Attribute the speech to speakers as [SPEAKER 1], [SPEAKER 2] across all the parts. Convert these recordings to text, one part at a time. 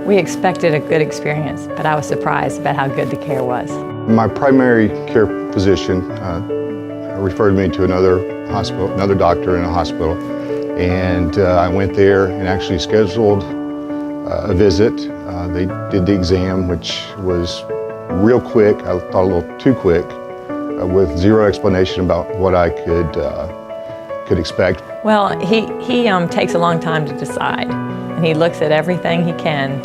[SPEAKER 1] We expected a good experience, but I was surprised about how good the care was.
[SPEAKER 2] My primary care physician referred me to another hospital, another doctor in a hospital, and I went there and actually scheduled a visit. They did the exam, which was real quick. I thought a little too quick, with zero explanation about what I could expect.
[SPEAKER 1] Well, he takes a long time to decide, and he looks at everything he can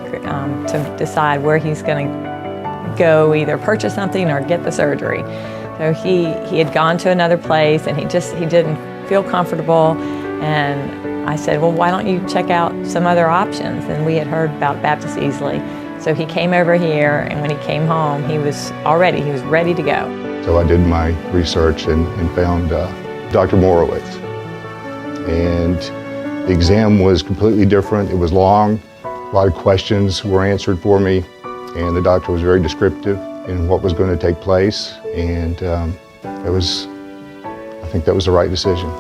[SPEAKER 1] to decide where he's going to go, either purchase something or get the surgery. So he had gone to another place, and he didn't feel comfortable, and I said, well, why don't you check out some other options? And we had heard about Baptist Easley. So he came over here, and when he came home, he was ready to go.
[SPEAKER 2] So I did my research and found Dr. Morowitz. And the exam was completely different. It was long. A lot of questions were answered for me, and the doctor was very descriptive in what was going to take place, and I think that was the right decision.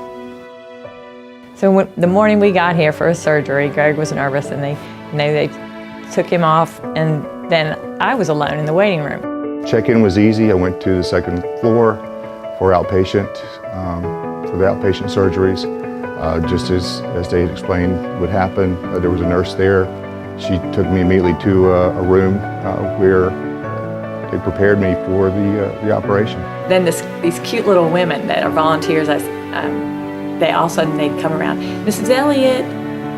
[SPEAKER 1] So the morning we got here for his surgery, Gregg was nervous, and they took him off, and then I was alone in the waiting room.
[SPEAKER 2] Check-in was easy. I went to the second floor for the outpatient surgeries. Just as they had explained would happen, there was a nurse there. She took me immediately to a room where they prepared me for the operation.
[SPEAKER 1] Then these cute little women that are volunteers, they'd come around, Mrs. Elliott,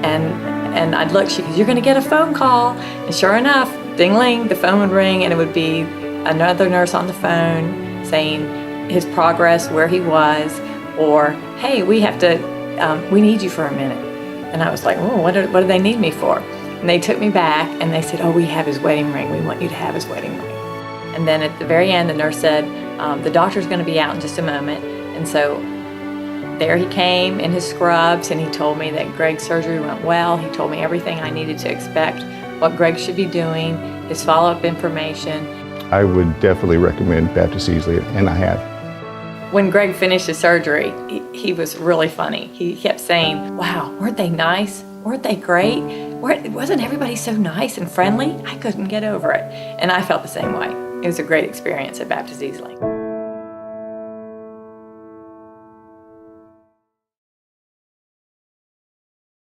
[SPEAKER 1] and I'd look, she goes, you're going to get a phone call. And sure enough, ding-ling, the phone would ring, and it would be another nurse on the phone saying his progress, where he was, or, hey, we need you for a minute. And I was like, oh, what do they need me for? And they took me back, and they said, oh, we have his wedding ring. We want you to have his wedding ring. And then at the very end, the nurse said, the doctor's going to be out in just a moment. And so there he came in his scrubs, and he told me that Gregg's surgery went well. He told me everything I needed to expect, what Gregg should be doing, his follow-up information.
[SPEAKER 2] I would definitely recommend Baptist Easley, and I have.
[SPEAKER 1] When Gregg finished his surgery, he was really funny. He kept saying, wow, weren't they nice? Weren't they great? Wasn't everybody so nice and friendly? I couldn't get over it. And I felt the same way. It was a great experience at Baptist Easley.